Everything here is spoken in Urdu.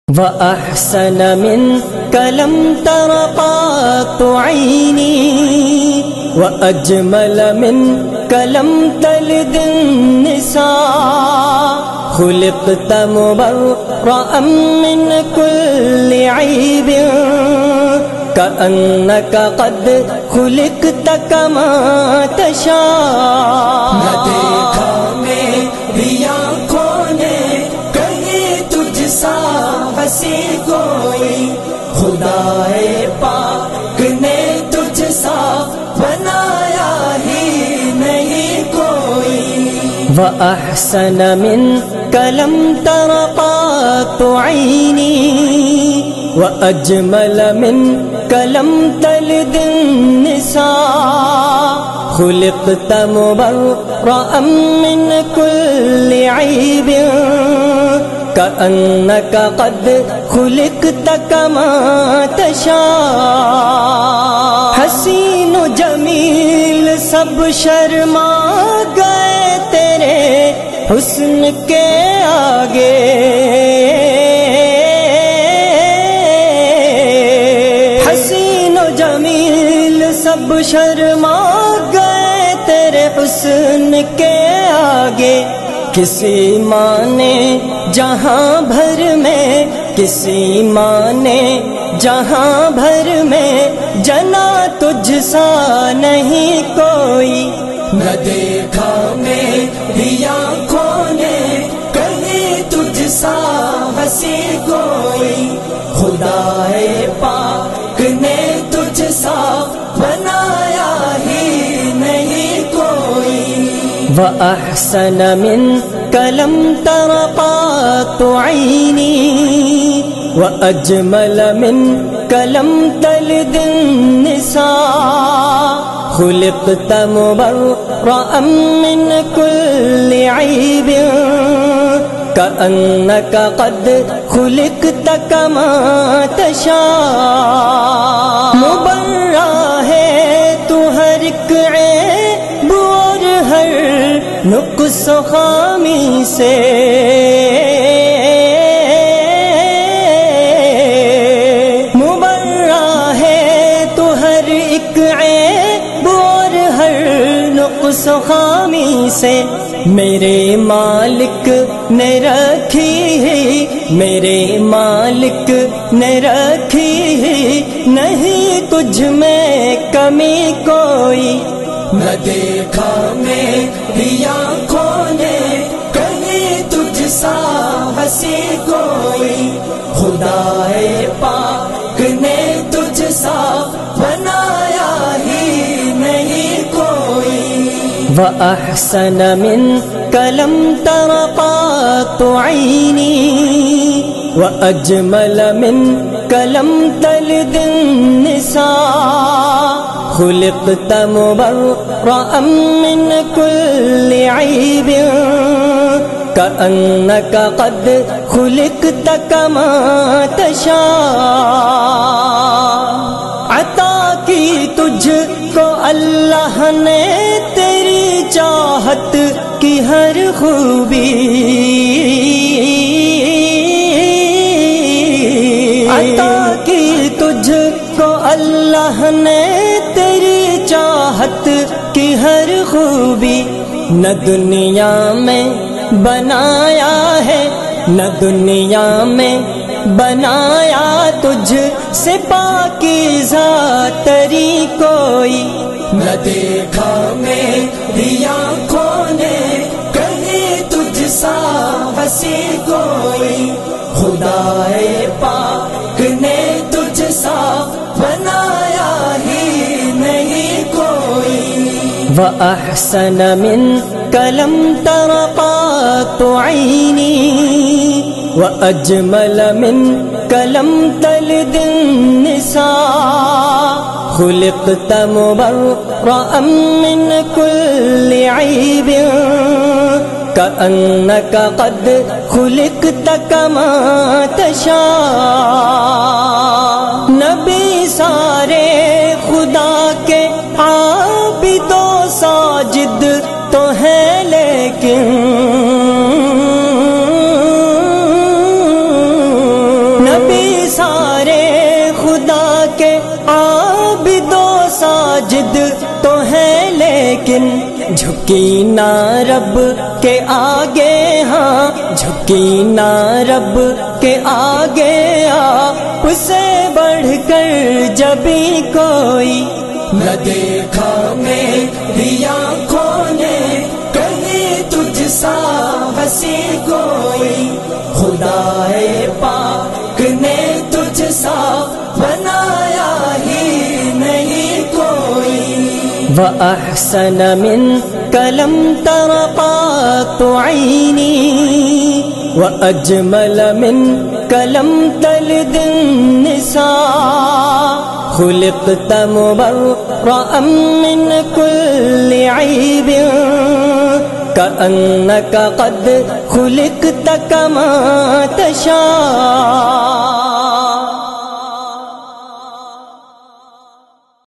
وأحسن منك لم تر قط عيني وأجمل منك لم تلد النساء خلقت مبرأ من كل عيب كأنك قد خلقت كما تشاء نہ دیکھا میری آنکھوں نے کہیں تجھ سا ہنسی کوئی، خدائے پاک نے تجھ سا بنایا ہی نہیں کوئی۔ وأحسن منك لم تر قط عيني وأجمل منك لم تلد النساء خلقت مبرأ من كل عيب كأنك قد خلقت كما تشاء۔ حسین و جمیل سب شرما گئے تیرے حسن کے آگے، حسین و جمیل سب شرما گئے تیرے حسن کے آگے۔ کسی ماں نے جہاں بھر میں، کسی ماں نے جہاں بھر میں جنا تجھ سا نہیں کوئی۔ نہ دیکھا میری آنکھوں نے کہیں تجھ سا ہنسی کوئی، خدائے پاک نے تجھ سا بنایا ہی نہیں کوئی۔ وأحسن منك لم تر قط عيني وأجمل منك لم تلد النساء خلقت مبرأ من كل عيب كأنك قد خلقت كما تشاء۔ مبرأ ہے تو ہر ایک عیب اور ہر نقص و خامی سے، مبرأ ہے تو ہر ایک عیب اور ہر نقص و خامی سے۔ میرے مالک نے رکھی ہے، میرے مالک نے رکھی ہے، نہیں تجھ میں کمی کوئی۔ نہ دیکھا میری آنکھوں نے کہیں تجھ سا ہنسی کوئی، خدائے پاک نے تجھ سا بنایا ہی نہیں کوئی۔ وأحسن منك لم تر قط عيني وأجمل منك لم تلد النساء خلقت مبرأ من كل عيب كأنك قد خلقت كما تشاء۔ عطا کی تجھ کو اللہ نے تیری چاہت کی ہر خوبی، عطا کی تجھ کو اللہ نے تیری چاہت کی ہر خوبی۔ نہ دنیا میں بنایا ہے، نہ دنیا میں بنایا تجھ سے پاکیزہ تری کوئی۔ نہ دیکھا میری آنکھوں نے کہیں تجھ سا ہنسی کوئی، خدائے پاک نے تجھ سا بنایا ہی نہیں کوئی۔ وأحسن منك لم تر قط عيني وأجمل منك لم تلد النساء خلقت مبرأ من كل عيب كأنك قد خلقت كما تشاء۔ نبی سارے خدا کے عابد و ساجد تو ہے لیکن لیکن جھکی نہ رب کے آگے، ہاں جھکی نہ رب کے آگے، آپ سے بڑھ کر جبھی کوئی نہ دیکھا میری آنکھوں نے کہیں تجھ سا ہنسی کوئی، خدا پاک نے تجھ سا بنایا ہی نہیں کوئی۔ وَأَحْسَنَ مِنْكَ لَمْ تَرَ قَطُّ عَيْنِي وَأَجْمَلَ مِنْكَ لَمْ تَلِدِ النِّسَاءُ، خُلِقْتَ مُبَرَّأً مِنْ كُلِّ عَيْبٍ كَأَنَّكَ قَدْ خُلِقْتَ كَمَا تَشَاءُ۔